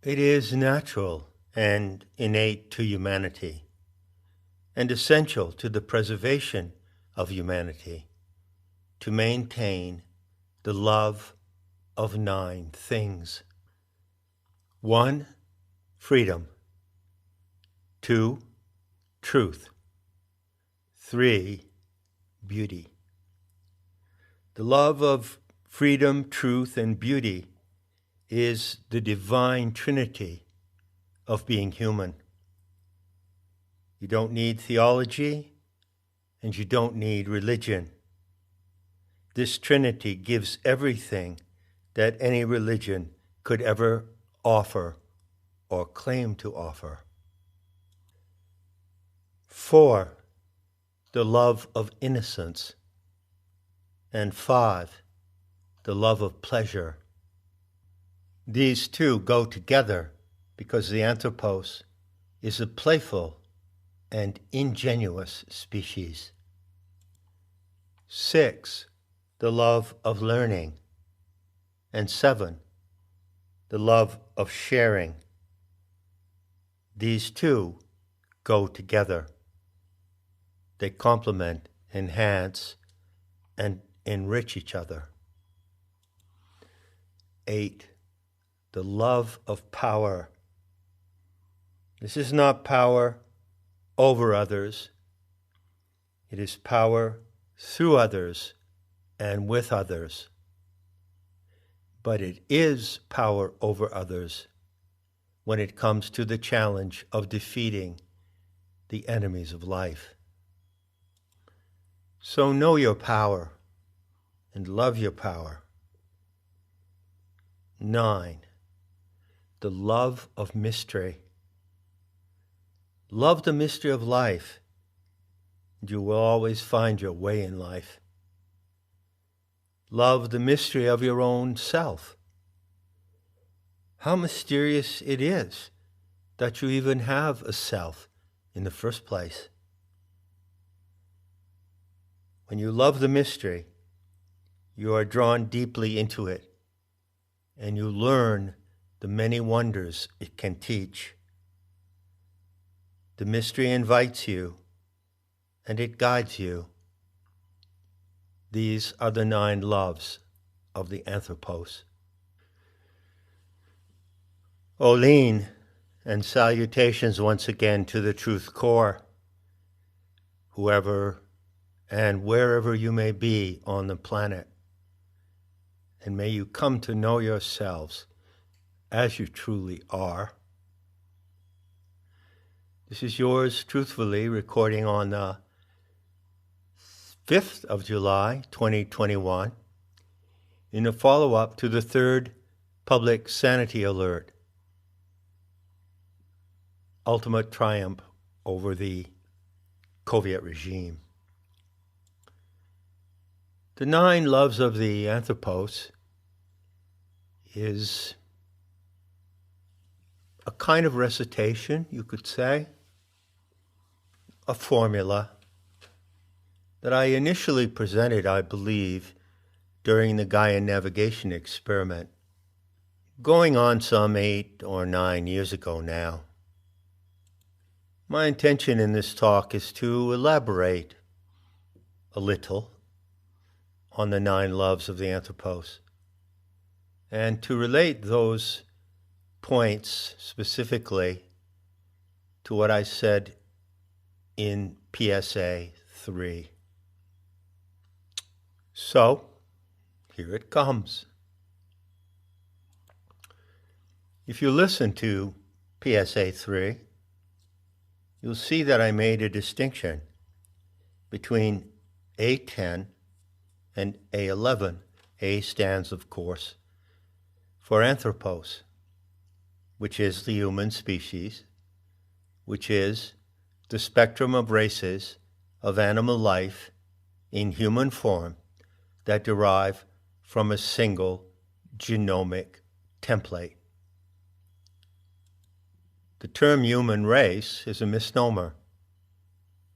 It is natural and innate to humanity, and essential to the preservation of humanity, to maintain the love of 9 things. 1. Freedom. 2. Truth. 3. Beauty. The love of freedom, truth, and beauty is the divine trinity of being human. You don't need theology, and you don't need religion. This trinity gives everything that any religion could ever offer or claim to offer. 4. The love of innocence. And 5. The love of pleasure. These two go together because the Anthropos is a playful and ingenuous species. 6. The love of learning. And 7. The love of sharing. These two go together. They complement, enhance, and enrich each other. 8. The love of power. This is not power over others. It is power through others and with others. But it is power over others when it comes to the challenge of defeating the enemies of life. So know your power and love your power. 9. The love of mystery. Love the mystery of life, and you will always find your way in life. Love the mystery of your own self. How mysterious it is that you even have a self in the first place. When you love the mystery, you are drawn deeply into it, and you learn the many wonders it can teach. The mystery invites you, and it guides you. These are the 9 loves of the Anthropos. Olean, and salutations once again to the Truth Core, whoever and wherever you may be on the planet. And may you come to know yourselves as you truly are. This is yours truthfully, recording on the 5th of July, 2021, in a follow-up to the 3rd Public Sanity Alert. Ultimate triumph over the Soviet regime. The 9 loves of the Anthropos is a kind of recitation, you could say, a formula that I initially presented, I believe, during the Gaia navigation experiment, going on some 8 or 9 years ago now. My intention in this talk is to elaborate a little on the 9 loves of the Anthropos, and to relate those points specifically to what I said in PSA 3. So, here it comes. If you listen to PSA 3, you'll see that I made a distinction between A10 and A11. A stands, of course, for Anthropos, which is the human species, which is the spectrum of races of animal life in human form that derive from a single genomic template. The term human race is a misnomer.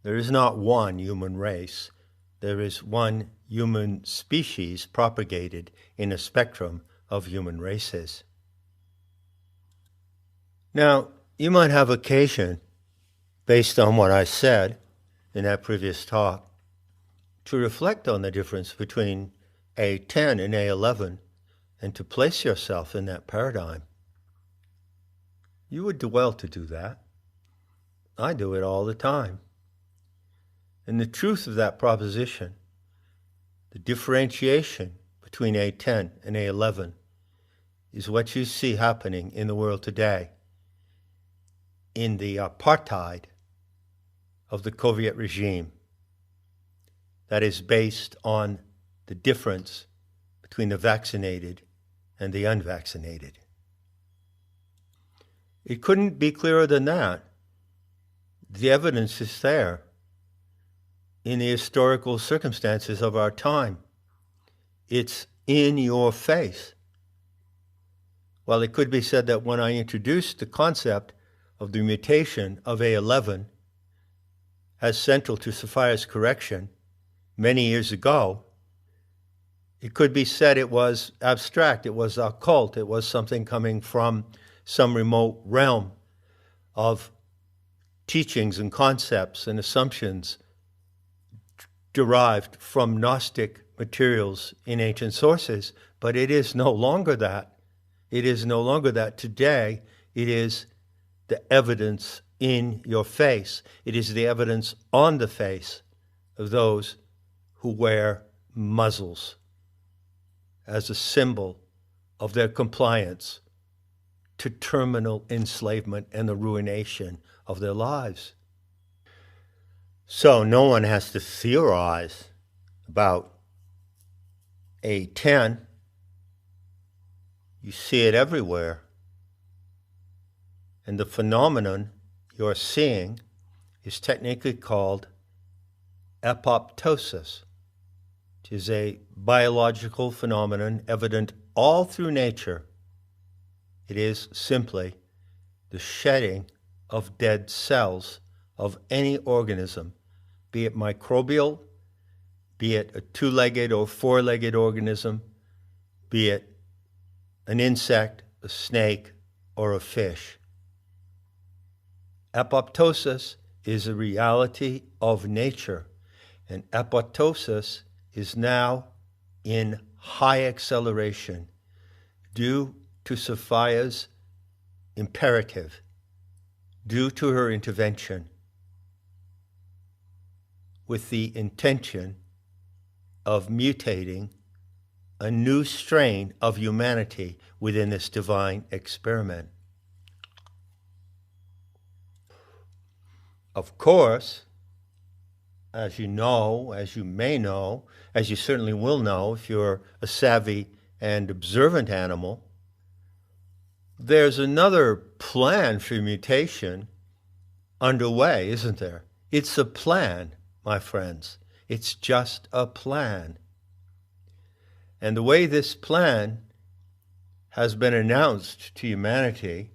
There is not one human race. There is one human species propagated in a spectrum of human races. Now, you might have occasion, based on what I said in that previous talk, to reflect on the difference between A10 and A11 and to place yourself in that paradigm. You would do well to do that. I do it all the time. And the truth of that proposition, the differentiation between A10 and A11, is what you see happening in the world today, in the apartheid of the Soviet regime that is based on the difference between the vaccinated and the unvaccinated. It couldn't be clearer than that. The evidence is there in the historical circumstances of our time. It's in your face. While it could be said that when I introduced the concept of the mutation of A11 as central to Sapphire's correction many years ago, it could be said it was abstract, it was occult, it was something coming from some remote realm of teachings and concepts and assumptions derived from Gnostic materials in ancient sources. But it is no longer that. It is no longer that. Today, it is the evidence in your face. It is the evidence on the face of those who wear muzzles as a symbol of their compliance to terminal enslavement and the ruination of their lives. So no one has to theorize about A10. You see it everywhere. And the phenomenon you're seeing is technically called apoptosis, which is a biological phenomenon evident all through nature. It is simply the shedding of dead cells of any organism, be it microbial, be it a two-legged or four-legged organism, be it an insect, a snake, or a fish. Apoptosis is a reality of nature, and apoptosis is now in high acceleration due to Sapphire's imperative, due to her intervention, with the intention of mutating a new strain of humanity within this divine experiment. Of course, as you know, as you may know, as you certainly will know if you're a savvy and observant animal, there's another plan for mutation underway, isn't there? It's a plan, my friends. It's just a plan. And the way this plan has been announced to humanity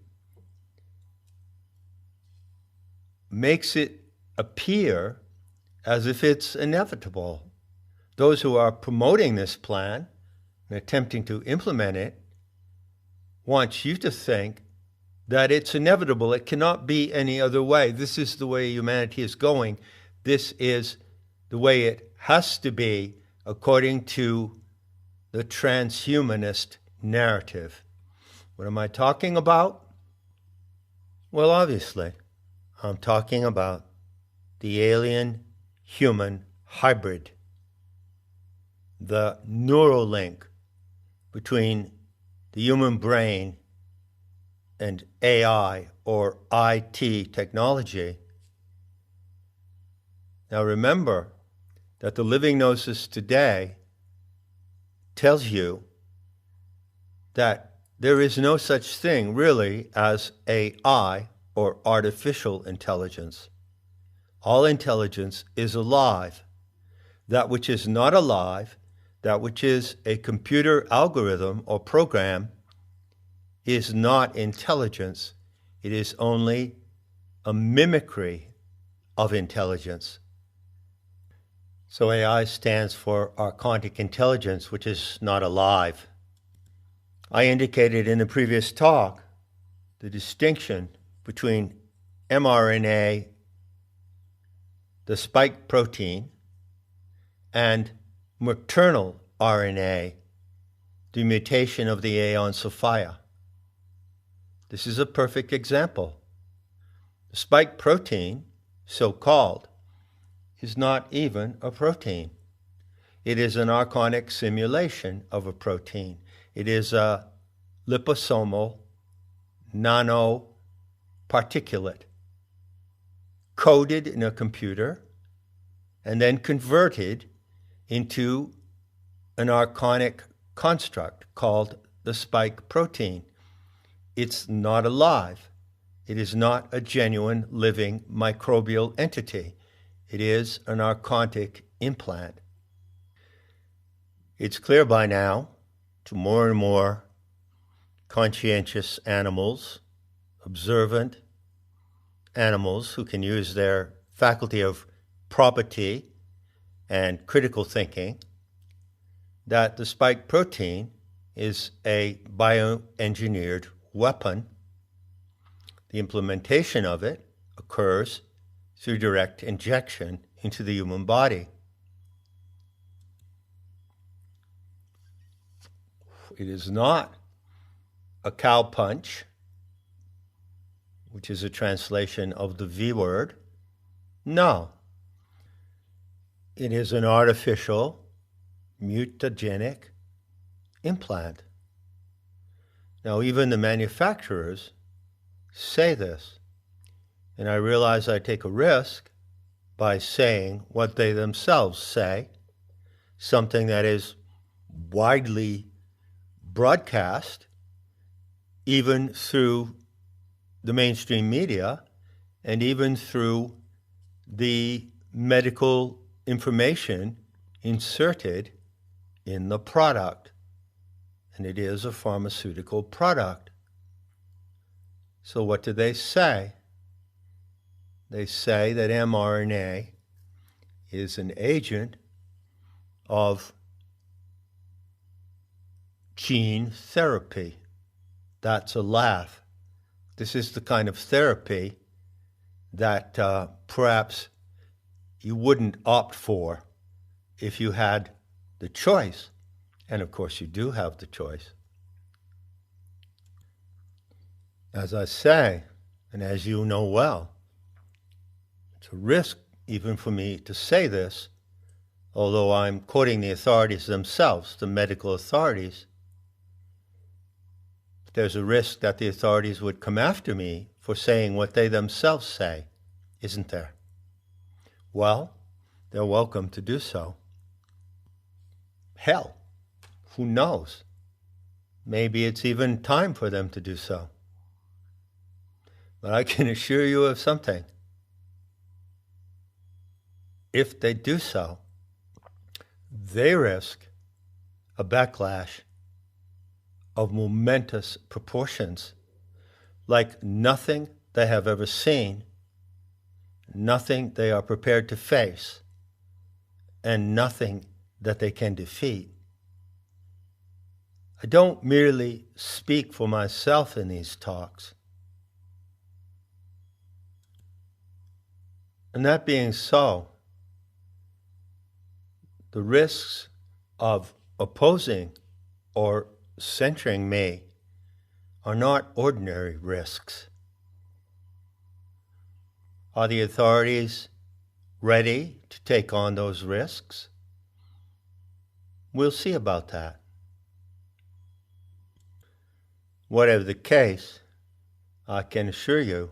makes it appear as if it's inevitable. Those who are promoting this plan and attempting to implement it want you to think that it's inevitable. It cannot be any other way. This is the way humanity is going. This is the way it has to be according to the transhumanist narrative. What am I talking about? Well, obviously, I'm talking about the alien-human hybrid, the neural link between the human brain and AI or IT technology. Now remember that the living gnosis today tells you that there is no such thing really as AI or artificial intelligence. All intelligence is alive. That which is not alive, that which is a computer algorithm or program, is not intelligence. It is only a mimicry of intelligence. So AI stands for archontic intelligence, which is not alive. I indicated in the previous talk the distinction between mRNA, the spike protein, and maternal RNA, the mutation of the Aeon Sophia. This is a perfect example. The spike protein, so-called, is not even a protein. It is an archonic simulation of a protein. It is a liposomal nanoparticulate coded in a computer and then converted into an archonic construct called the spike protein. It's not alive. It is not a genuine living microbial entity. It is an archonic implant. It's clear by now to more and more conscientious animals, observant animals who can use their faculty of property and critical thinking, that the spike protein is a bioengineered weapon. The implementation of it occurs through direct injection into the human body. It is not a cow punch, which is a translation of the V word. No. It is an artificial, mutagenic implant. Now, even the manufacturers say this, and I realize I take a risk by saying what they themselves say, something that is widely broadcast, even through the mainstream media, and even through the medical information inserted in the product. And it is a pharmaceutical product. So what do they say? They say that mRNA is an agent of gene therapy. That's a laugh. This is the kind of therapy that perhaps you wouldn't opt for if you had the choice. And of course you do have the choice. As I say, and as you know well, it's a risk even for me to say this, although I'm quoting the authorities themselves, the medical authorities. There's a risk that the authorities would come after me for saying what they themselves say, isn't there? Well, they're welcome to do so. Hell, who knows? Maybe it's even time for them to do so. But I can assure you of something. If they do so, they risk a backlash of momentous proportions, like nothing they have ever seen, nothing they are prepared to face, and nothing that they can defeat. I don't merely speak for myself in these talks. And that being so, the risks of opposing or censoring me are not ordinary risks. Are the authorities ready to take on those risks? We'll see about that. Whatever the case, I can assure you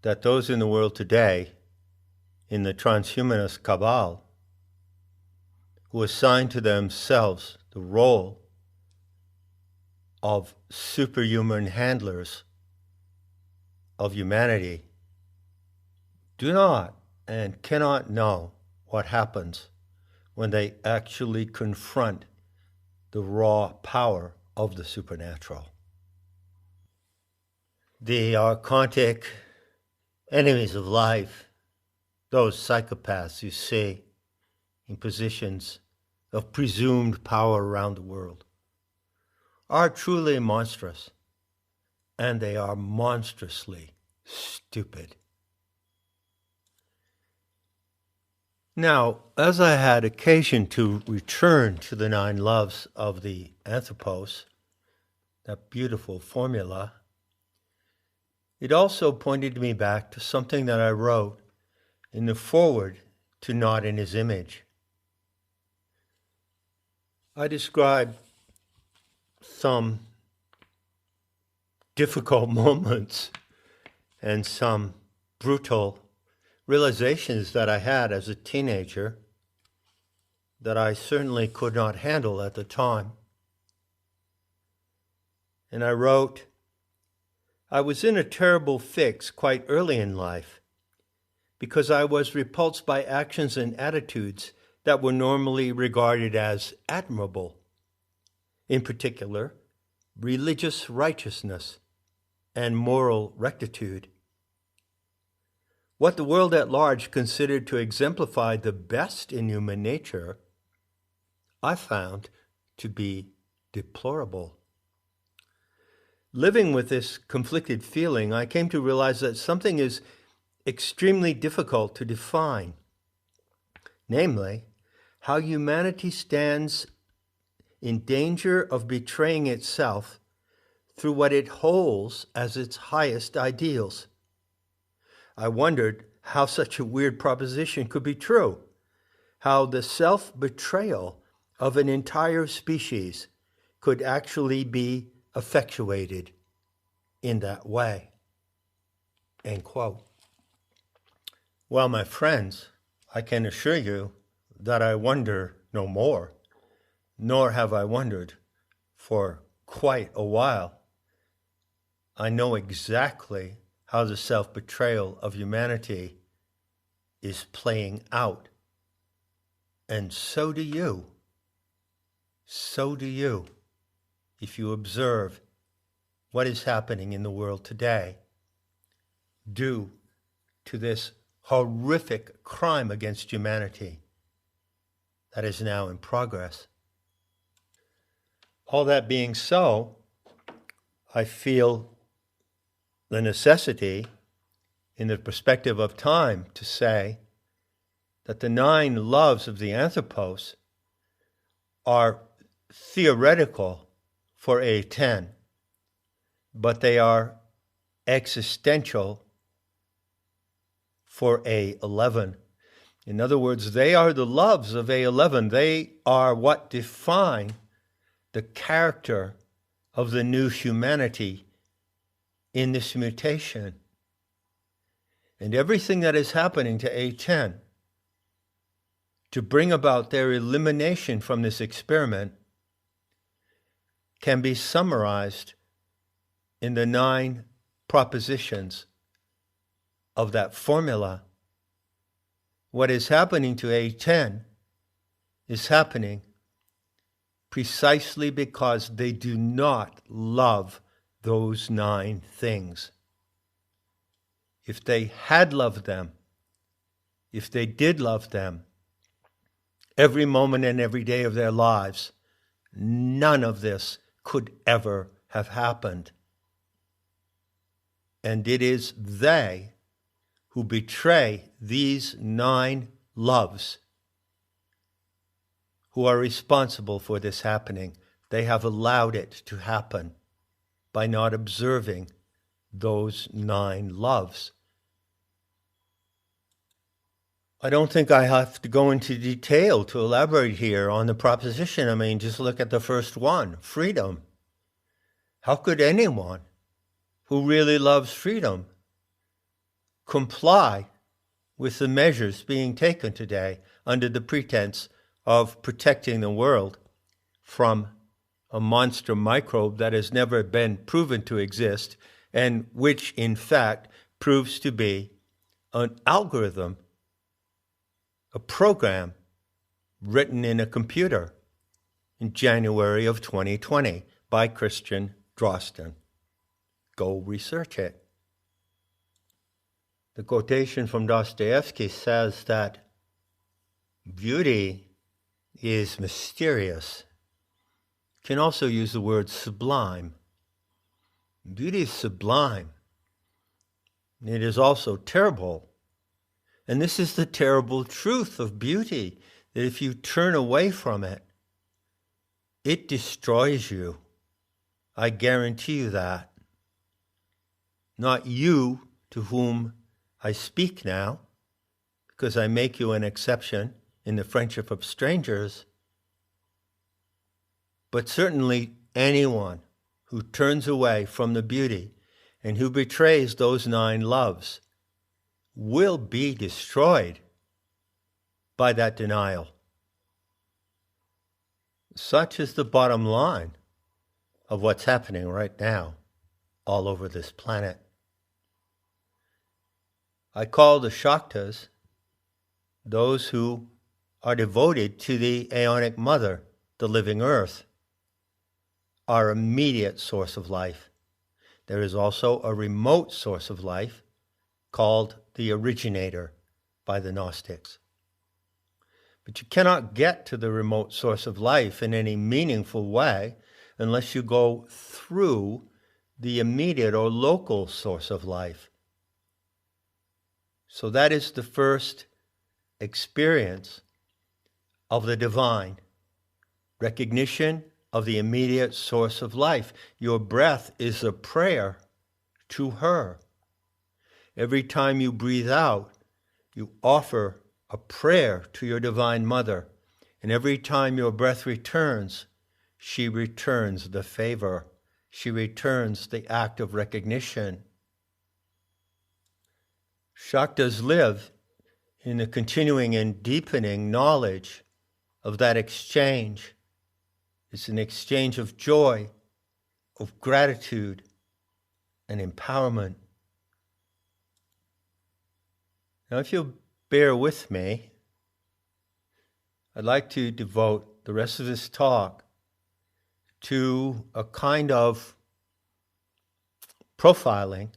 that those in the world today, in the transhumanist cabal, who assign to themselves the role of superhuman handlers of humanity, do not and cannot know what happens when they actually confront the raw power of the supernatural. The archontic enemies of life, those psychopaths you see in positions of presumed power around the world, are truly monstrous. and they are monstrously stupid. Now, as I had occasion to return to the 9 loves of the Anthropos, that beautiful formula, it also pointed me back to something that I wrote in the foreword to Not in His Image. I described some difficult moments and some brutal realizations that I had as a teenager that I certainly could not handle at the time. And I wrote, I was in a terrible fix quite early in life because I was repulsed by actions and attitudes that were normally regarded as admirable. In particular, religious righteousness and moral rectitude. What the world at large considered to exemplify the best in human nature, I found to be deplorable. Living with this conflicted feeling, I came to realize that something is extremely difficult to define, namely, how humanity stands in danger of betraying itself through what it holds as its highest ideals. I wondered how such a weird proposition could be true, how the self-betrayal of an entire species could actually be effectuated in that way. End quote. Well, my friends, I can assure you that I wonder no more, nor have I wondered for quite a while. I know exactly how the self-betrayal of humanity is playing out. And so do you. So do you, if you observe what is happening in the world today due to this horrific crime against humanity that is now in progress. All that being so, I feel the necessity, in the perspective of time, to say that the 9 loves of the Anthropos are theoretical for A10, but they are existential for A11. In other words, they are the loves of A11. They are what define the character of the new humanity in this mutation. And everything that is happening to A10 to bring about their elimination from this experiment can be summarized in the 9 propositions of that formula. What is happening to A10 is happening precisely because they do not love those 9 things. If they had loved them, if they did love them, every moment and every day of their lives, none of this could ever have happened. And it is they who betray these 9 loves who are responsible for this happening. They have allowed it to happen by not observing those 9 loves. I don't think I have to go into detail to elaborate here on the proposition. I mean, just look at the first one, freedom. How could anyone who really loves freedom comply with the measures being taken today under the pretense of protecting the world from a monster microbe that has never been proven to exist and which, in fact, proves to be an algorithm, a program written in a computer in January of 2020 by Christian Drosten. Go research it. The quotation from Dostoevsky says that beauty is mysterious. You can also use the word sublime. Beauty is sublime. It is also terrible. And this is the terrible truth of beauty, that if you turn away from it, it destroys you. I guarantee you that. Not you, to whom I speak now, because I make you an exception in the friendship of strangers, but certainly anyone who turns away from the beauty and who betrays those 9 loves will be destroyed by that denial. Such is the bottom line of what's happening right now all over this planet. I call the Shaktas those who are devoted to the Aeonic Mother, the living earth, our immediate source of life. There is also a remote source of life called the originator by the Gnostics. But you cannot get to the remote source of life in any meaningful way unless you go through the immediate or local source of life. So that is the first experience of the divine, recognition of the immediate source of life. Your breath is a prayer to her. Every time you breathe out, you offer a prayer to your Divine Mother. And every time your breath returns, she returns the favor. She returns the act of recognition. Shaktas live in the continuing and deepening knowledge of that exchange. It's an exchange of joy, of gratitude, and empowerment. Now, if you'll bear with me, I'd like to devote the rest of this talk to a kind of profiling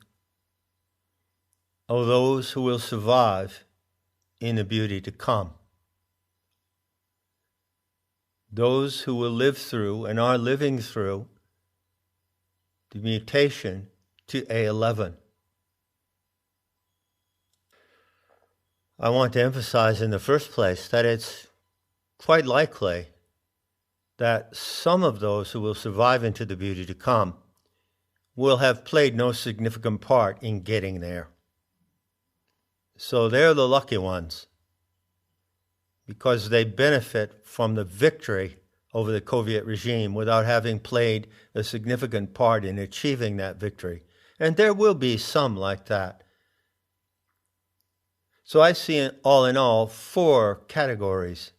of those who will survive in the beauty to come. Those who will live through and are living through the mutation to A11. I want to emphasize in the first place that it's quite likely that some of those who will survive into the beauty to come will have played no significant part in getting there. So they're the lucky ones, because they benefit from the victory over the Soviet regime without having played a significant part in achieving that victory. And there will be some like that. So I see, all in all, 4 categories.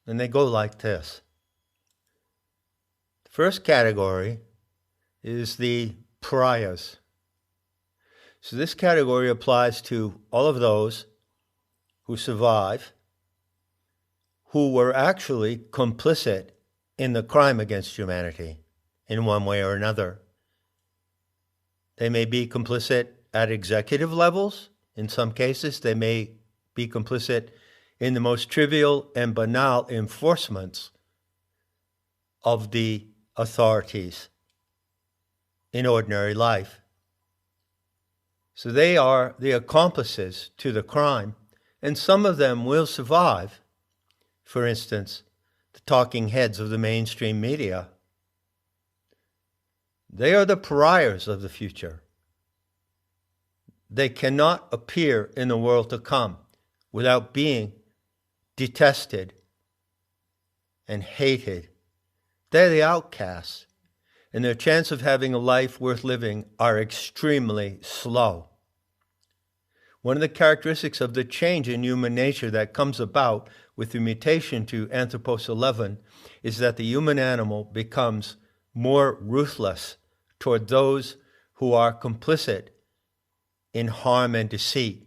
And they go like this. The first category is the pariahs. So this category applies to all of those who survive, who were actually complicit in the crime against humanity in one way or another. They may be complicit at executive levels. In some cases, they may be complicit in the most trivial and banal enforcements of the authorities in ordinary life. So they are the accomplices to the crime, and some of them will survive. For instance, the talking heads of the mainstream media. They are the pariahs of the future. They cannot appear in the world to come without being detested and hated. They're the outcasts, and their chance of having a life worth living are extremely slow. One of the characteristics of the change in human nature that comes about with the mutation to Anthropos 11 is that the human animal becomes more ruthless toward those who are complicit in harm and deceit.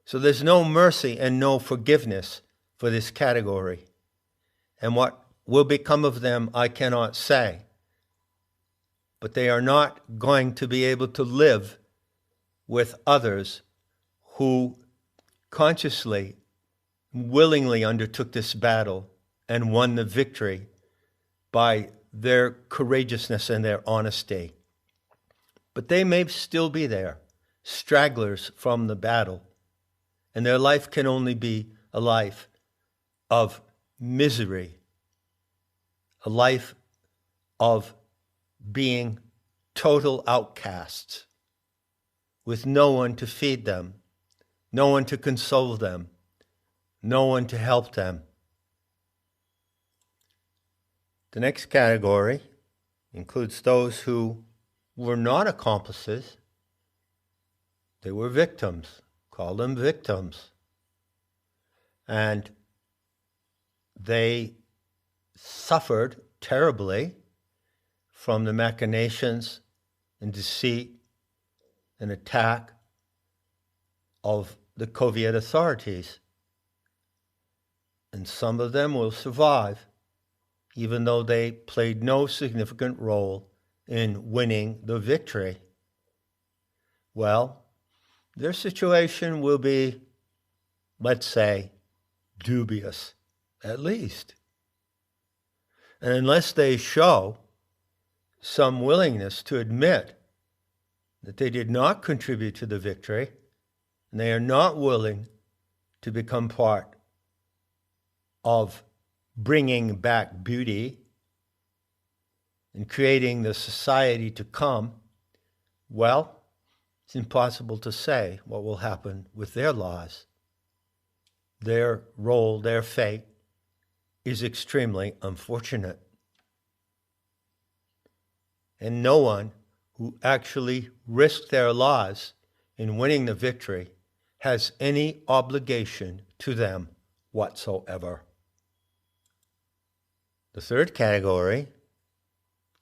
So there's no mercy and no forgiveness for this category. And what will become of them, I cannot say. But they are not going to be able to live with others who consciously, willingly undertook this battle and won the victory by their courageousness and their honesty. But they may still be there, stragglers from the battle, and their life can only be a life of misery, a life of being total outcasts, with no one to feed them, no one to console them, no one to help them. The next category includes those who were not accomplices. They were victims. Call them victims. And they suffered terribly from the machinations and deceit and attack of the Soviet authorities. And some of them will survive, even though they played no significant role in winning the victory. Well, their situation will be, let's say, dubious, at least. And unless they show some willingness to admit that they did not contribute to the victory, and they are not willing to become part of bringing back beauty and creating the society to come, well, it's impossible to say what will happen with their lives. Their role, their fate is extremely unfortunate. And no one who actually risked their lives in winning the victory has any obligation to them whatsoever. The third category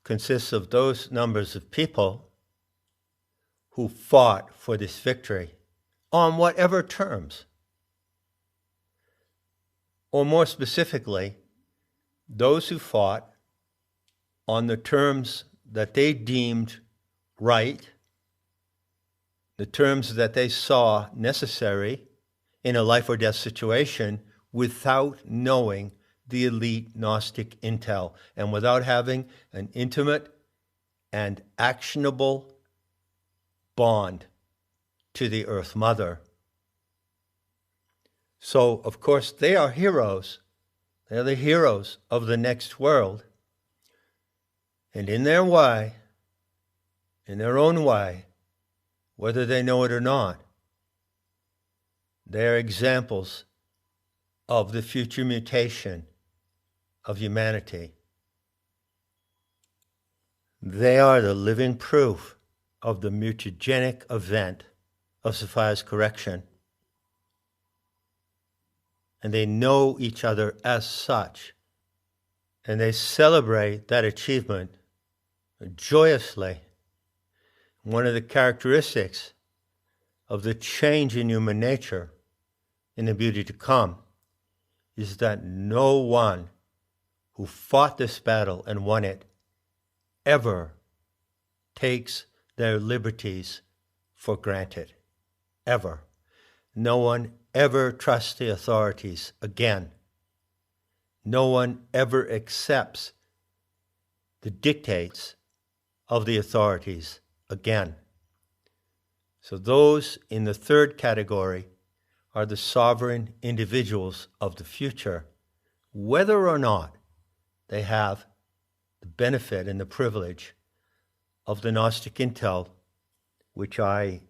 consists of those numbers of people who fought for this victory on whatever terms. Or more specifically, those who fought on the terms that they deemed right, the terms that they saw necessary in a life or death situation without knowing the elite Gnostic intel and without having an intimate and actionable bond to the Earth Mother. So, of course, they are heroes. They are the heroes of the next world. And in their way, in their own way, whether they know it or not, they are examples of the future mutation of humanity. They are the living proof of the mutagenic event of Sophia's correction. And they know each other as such. And they celebrate that achievement joyously. One of the characteristics of the change in human nature, in the beauty to come, is that no one who fought this battle and won it ever takes their liberties for granted. Ever. No one ever trusts the authorities again. No one ever accepts the dictates of the authorities again. So those in the third category are the sovereign individuals of the future, whether or not they have the benefit and the privilege of the Gnostic intel, which I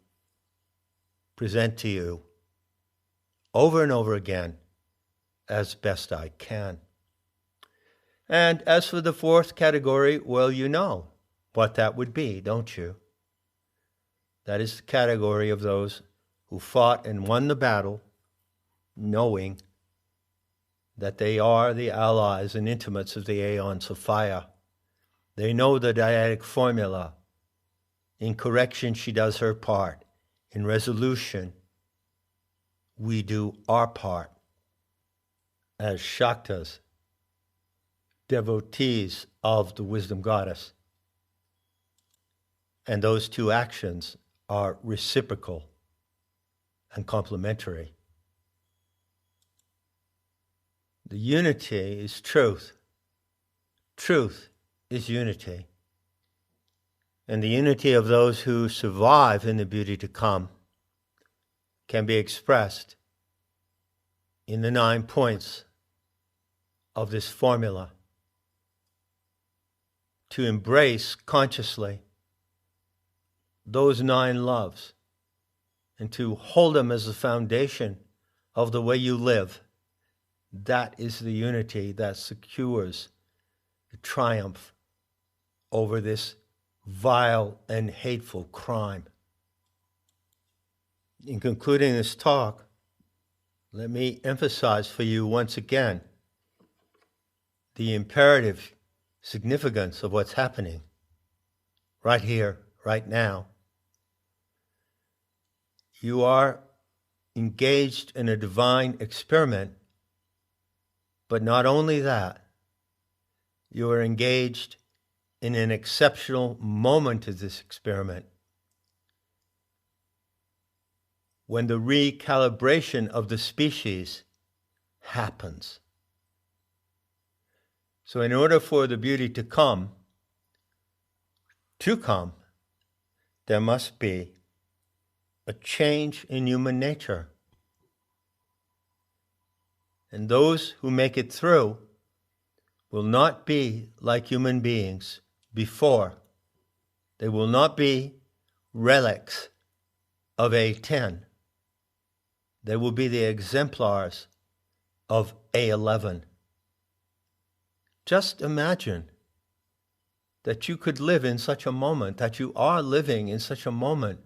present to you over and over again as best I can. And as for the fourth category, well, you know what that would be, don't you? That is the category of those who fought and won the battle, knowing that they are the allies and intimates of the Aeon Sophia. They know the dyadic formula. In correction, she does her part. In resolution, we do our part as Shaktas, devotees of the wisdom goddess. And those two actions are reciprocal and complementary. The unity is truth. Truth is unity. And the unity of those who survive in the beauty to come can be expressed in the 9 points of this formula. To embrace consciously those 9 loves and to hold them as the foundation of the way you live. That is the unity that secures the triumph over this vile and hateful crime. In concluding this talk, let me emphasize for you once again the imperative significance of what's happening right here, right now. You are engaged in a divine experiment, but not only that, you are engaged in an exceptional moment of this experiment when the recalibration of the species happens. So in order for the beauty to come, there must be a change in human nature. And those who make it through will not be like human beings before. They will not be relics of A10. They will be the exemplars of A11. Just imagine that you could live in such a moment, that you are living in such a moment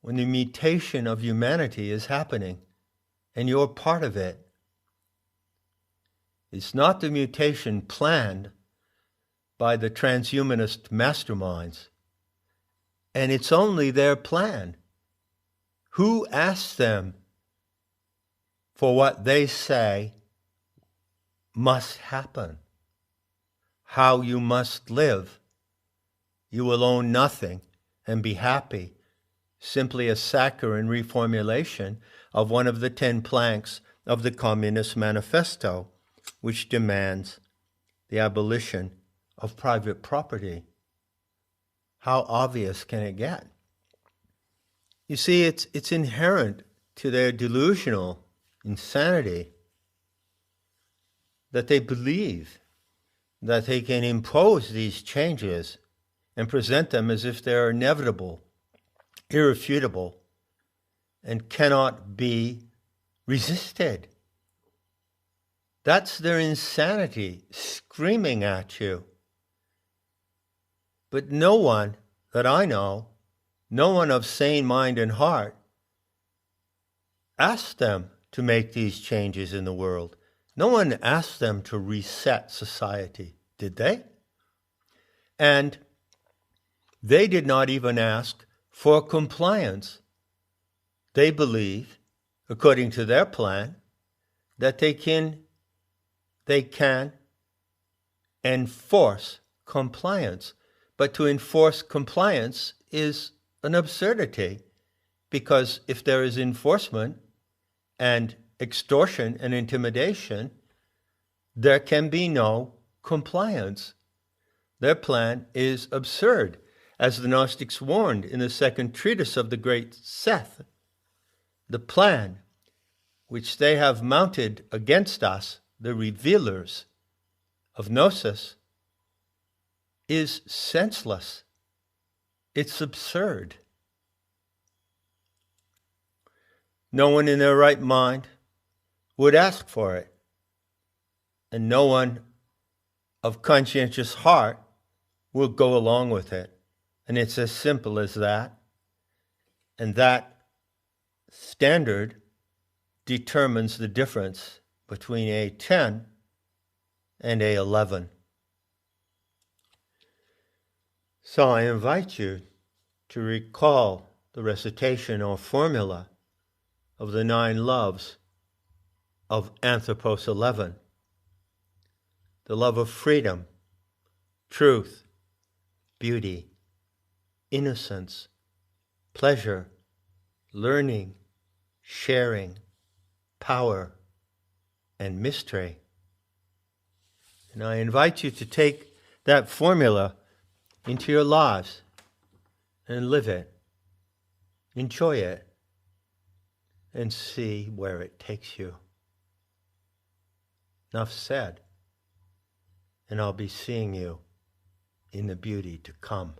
when the mutation of humanity is happening and you're part of it. It's not the mutation planned by the transhumanist masterminds, and it's only their plan. Who asked them for what they say must happen? How you must live? You will own nothing and be happy. Simply a saccharine reformulation of one of the 10 planks of the Communist Manifesto, which demands the abolition of private property. How obvious can it get? You see, it's inherent to their delusional insanity that they believe that they can impose these changes and present them as if they're inevitable, irrefutable, and cannot be resisted. That's their insanity screaming at you. But no one that I know, no one of sane mind and heart, asked them to make these changes in the world. No one asked them to reset society, did they? And they did not even ask for compliance. They believe, according to their plan, that they can enforce compliance. But to enforce compliance is an absurdity, because if there is enforcement and extortion and intimidation, there can be no compliance. Their plan is absurd, as the Gnostics warned in the second treatise of the great Seth. The plan which they have mounted against us, the revealers of Gnosis, is senseless. It's absurd. No one in their right mind would ask for it, and no one of conscientious heart will go along with it. And it's as simple as that. And that standard determines the difference between A10 and A11. So I invite you to recall the recitation or formula of the 9 loves of Anthropos 11. The love of freedom, truth, beauty, innocence, pleasure, learning, sharing, power, and mystery. And I invite you to take that formula into your lives and live it. Enjoy it and see where it takes you. Enough said. And I'll be seeing you in the beauty to come.